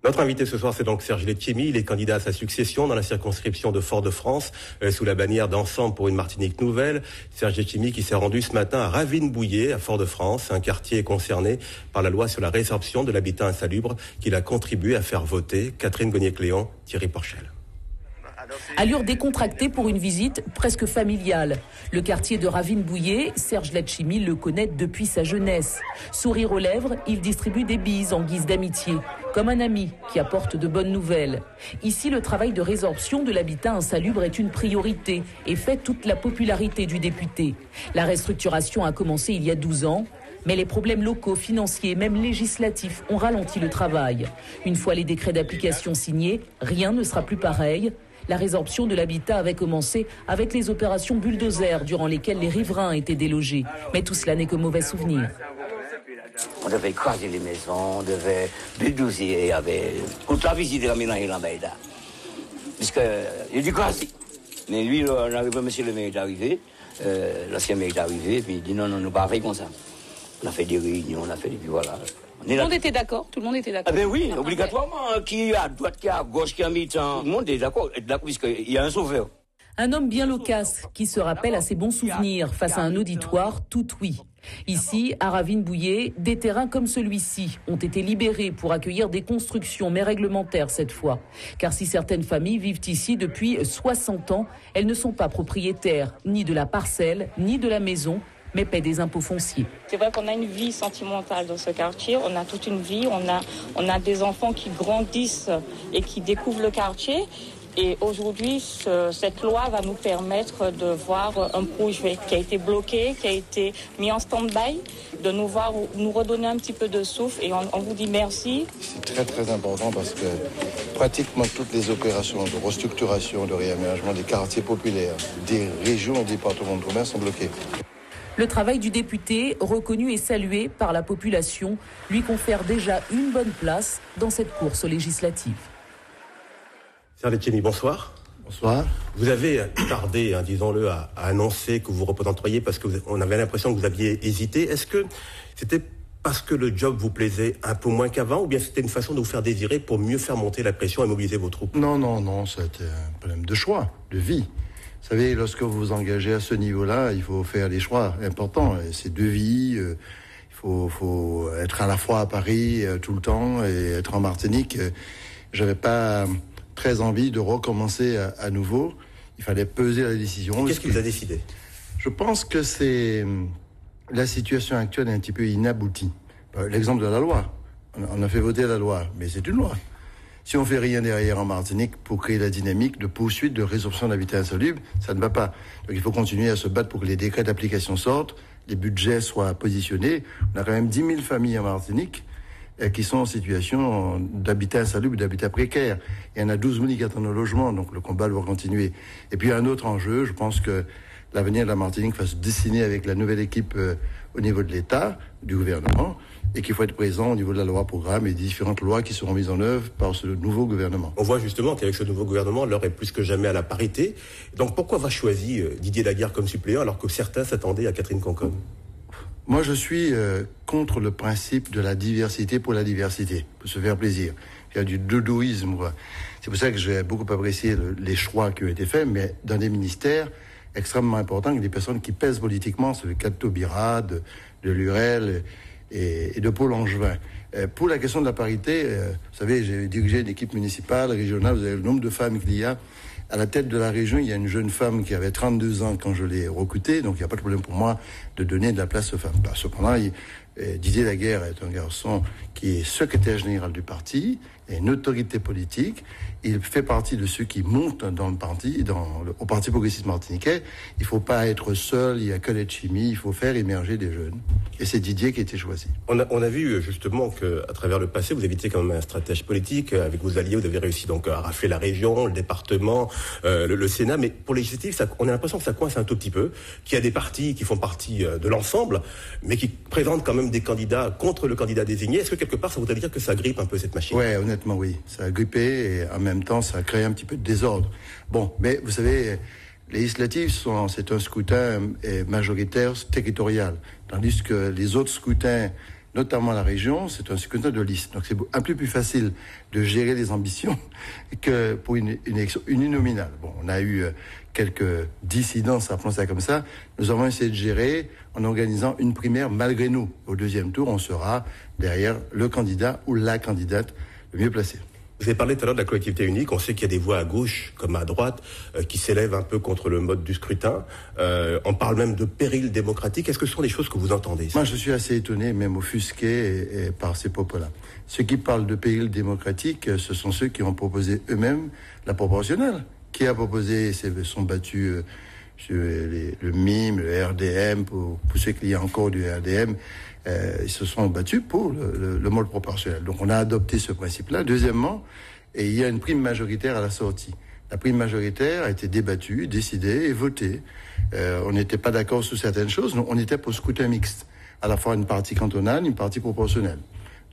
Notre invité ce soir, c'est donc Serge Letchimy. Il est candidat à sa succession dans la circonscription de Fort-de-France, sous la bannière d'Ensemble pour une Martinique nouvelle. Serge Letchimy qui s'est rendu ce matin à Ravine-Bouillé, à Fort-de-France, un quartier concerné par la loi sur la résorption de l'habitat insalubre qu'il a contribué à faire voter. Catherine Gagné-Cléon, Thierry Porchel. Allure décontractée pour une visite presque familiale. Le quartier de Ravine-Bouillé, Serge Letchimy le connaît depuis sa jeunesse. Sourire aux lèvres, il distribue des bises en guise d'amitié, comme un ami qui apporte de bonnes nouvelles. Ici, le travail de résorption de l'habitat insalubre est une priorité et fait toute la popularité du député. La restructuration a commencé il y a 12 ans. Mais les problèmes locaux, financiers, même législatifs ont ralenti le travail. Une fois les décrets d'application signés, rien ne sera plus pareil. La résorption de l'habitat avait commencé avec les opérations bulldozer durant lesquelles les riverains étaient délogés. Mais tout cela n'est que mauvais souvenir. On devait écraser les maisons, on devait bulldozer, il y avait toute la visite de la ménage là-bas. Puisque il a dit quasi. Mais lui, on arrive, monsieur le maire est arrivé, l'ancien maire est arrivé, et puis il dit non, nous pas faire comme ça. On a fait des réunions, on a fait des... Voilà. Tout le monde était d'accord. Ah ben oui, obligatoirement. Qui est à droite, qui est à gauche, qui est à mi-temps. Tout le monde est d'accord, puisqu'il y a un sauveur. Un homme bien loquace qui se rappelle à ses bons souvenirs face à un auditoire tout oui. Ici, à Ravine-Bouillé, des terrains comme celui-ci ont été libérés pour accueillir des constructions, mais réglementaires cette fois. Car si certaines familles vivent ici depuis 60 ans, elles ne sont pas propriétaires ni de la parcelle, ni de la maison, mais paient des impôts fonciers. C'est vrai qu'on a une vie sentimentale dans ce quartier, on a toute une vie, on a des enfants qui grandissent et qui découvrent le quartier. Et aujourd'hui, cette loi va nous permettre de voir un projet qui a été bloqué, qui a été mis en stand-by, de nous redonner un petit peu de souffle et on vous dit merci. C'est très très important parce que pratiquement toutes les opérations de restructuration, de réaménagement des quartiers populaires, des régions et départements d'outre-mer sont bloqués. Le travail du député, reconnu et salué par la population, lui confère déjà une bonne place dans cette course législative. Serge Letchimy, bonsoir. Bonsoir. Vous avez tardé, disons-le, à annoncer que vous représenteriez parce qu'on avait l'impression que vous aviez hésité. Est-ce que c'était parce que le job vous plaisait un peu moins qu'avant ou bien c'était une façon de vous faire désirer pour mieux faire monter la pression et mobiliser vos troupes? Non, c'était un problème de choix, de vie. Vous savez, lorsque vous vous engagez à ce niveau-là, il faut faire des choix importants. C'est de vie, il faut être à la fois à Paris tout le temps et être en Martinique. J'avais pas très envie de recommencer à nouveau. Il fallait peser la décision. Qu'est-ce qui vous a décidé? Je pense que la situation actuelle est un petit peu inaboutie. L'exemple de la loi. On a fait voter la loi, mais c'est une loi. Si on fait rien derrière en Martinique pour créer la dynamique de poursuite de résorption d'habitat insalubre, ça ne va pas. Donc il faut continuer à se battre pour que les décrets d'application sortent, les budgets soient positionnés. On a quand même 10 000 familles en Martinique qui sont en situation d'habitat insalubre, d'habitat précaire. Il y en a 12 000 qui attendent un logement, donc le combat doit continuer. Et puis un autre enjeu, je pense que l'avenir de la Martinique va se dessiner avec la nouvelle équipe au niveau de l'État, du gouvernement, et qu'il faut être présent au niveau de la loi programme et des différentes lois qui seront mises en œuvre par ce nouveau gouvernement. On voit justement qu'avec ce nouveau gouvernement, l'heure est plus que jamais à la parité. Donc pourquoi avoir choisi Didier Laguerre comme suppléant alors que certains s'attendaient à Catherine Concombre? Moi, je suis contre le principe de la diversité pour la diversité, pour se faire plaisir. Il y a du dodoïsme. C'est pour ça que j'ai beaucoup apprécié les choix qui ont été faits, mais dans des ministères extrêmement importants, avec des personnes qui pèsent politiquement, c'est le cas de Taubira, de Lurel et de Paul Angevin. Pour la question de la parité, vous savez, j'ai dirigé une équipe municipale, régionale, vous avez le nombre de femmes qu'il y a. À la tête de la région, il y a une jeune femme qui avait 32 ans quand je l'ai recrutée, donc il n'y a pas de problème pour moi de donner de la place aux femmes. Cependant, Didier Laguerre est un garçon qui est secrétaire général du parti, et une autorité politique. Il fait partie de ceux qui montent dans le parti, au Parti progressiste martiniquais. Il ne faut pas être seul, il n'y a que Letchimy, il faut faire émerger des jeunes. Et c'est Didier qui a été choisi. On a vu justement qu'à travers le passé, vous avez été quand même un stratège politique. Avec vos alliés, vous avez réussi donc à rafler la région, le département, le Sénat. Mais pour les législatives, on a l'impression que ça coince un tout petit peu, qu'il y a des partis qui font partie de l'ensemble, mais qui présentent quand même des candidats contre le candidat désigné. Est-ce que quelque part, ça voudrait dire que ça grippe un peu cette machine? Ouais, honnêtement, oui. Ça a grippé et en même temps, ça a créé un petit peu de désordre. Bon, mais vous savez, les législatives, c'est un scrutin majoritaire territorial. Tandis que les autres scrutins notamment la région, c'est un scrutin de liste. Donc c'est un peu plus facile de gérer les ambitions que pour une élection uninominale. Bon, on a eu quelques dissidences, appelons ça comme ça. Nous avons essayé de gérer en organisant une primaire malgré nous. Au deuxième tour, on sera derrière le candidat ou la candidate le mieux placé. Vous avez parlé tout à l'heure de la collectivité unique. On sait qu'il y a des voix à gauche comme à droite qui s'élèvent un peu contre le mode du scrutin. On parle même de péril démocratique. Est-ce que ce sont des choses que vous entendez? Moi, je suis assez étonné, même offusqué par ces propos-là. Ceux qui parlent de péril démocratique, ce sont ceux qui ont proposé eux-mêmes la proportionnelle. Qui a proposé, se sont battus sur le MIM, le RDM, pour ceux qu'il y a encore du RDM, ils se sont battus pour le mode proportionnel. Donc on a adopté ce principe-là. Deuxièmement, et il y a une prime majoritaire à la sortie. La prime majoritaire a été débattue, décidée et votée. On n'était pas d'accord sur certaines choses. On était pour scrutin mixte, à la fois une partie cantonale, une partie proportionnelle.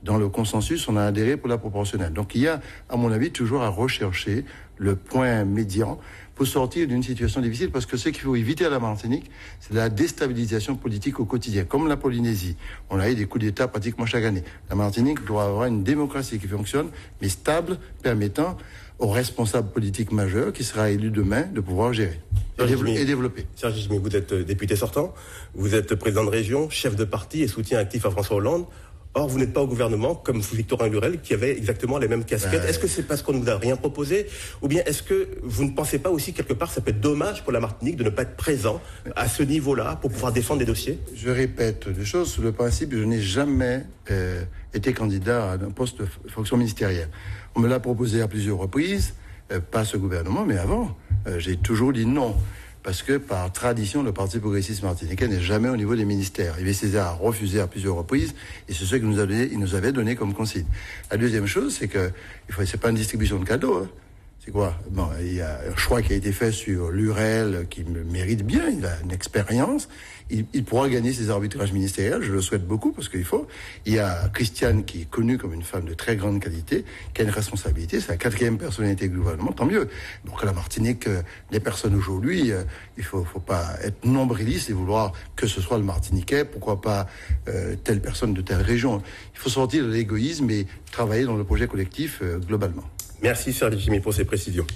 Dans le consensus, on a adhéré pour la proportionnelle. Donc il y a, à mon avis, toujours à rechercher le point médian pour sortir d'une situation difficile, parce que ce qu'il faut éviter à la Martinique, c'est la déstabilisation politique au quotidien. Comme la Polynésie, on a eu des coups d'État pratiquement chaque année. La Martinique doit avoir une démocratie qui fonctionne, mais stable, permettant aux responsables politiques majeurs, qui sera élu demain, de pouvoir gérer et développer. Serge Jimmy, vous êtes député sortant, vous êtes président de région, chef de parti et soutien actif à François Hollande. Or, vous n'êtes pas au gouvernement, comme Victorin Lurel, qui avait exactement les mêmes casquettes. Est-ce que c'est parce qu'on ne vous a rien proposé? Ou bien est-ce que vous ne pensez pas aussi, quelque part, ça peut être dommage pour la Martinique de ne pas être présent à ce niveau-là pour pouvoir défendre des dossiers? Je répète des choses. Sur le principe, je n'ai jamais été candidat à un poste de fonction ministérielle. On me l'a proposé à plusieurs reprises, pas ce gouvernement, mais avant. J'ai toujours dit non. Parce que, par tradition, le Parti progressiste martiniquais n'est jamais au niveau des ministères. Yves Césaire a refusé à plusieurs reprises, et c'est ce qu'il nous avait donné comme consigne. La deuxième chose, c'est que, c'est pas une distribution de cadeaux, hein. C'est quoi? Bon, il y a un choix qui a été fait sur Lurel, qui me mérite bien, il a une expérience. Il pourra gagner ses arbitrages ministériels, je le souhaite beaucoup, parce qu'il faut. Il y a Christiane, qui est connue comme une femme de très grande qualité, qui a une responsabilité, c'est la 4e personnalité du gouvernement, tant mieux. Donc, à la Martinique, les personnes aujourd'hui, il faut pas être nombriliste et vouloir que ce soit le Martiniquais, pourquoi pas telle personne de telle région. Il faut sortir de l'égoïsme et travailler dans le projet collectif globalement. Merci Serge Jimmy pour ces précisions.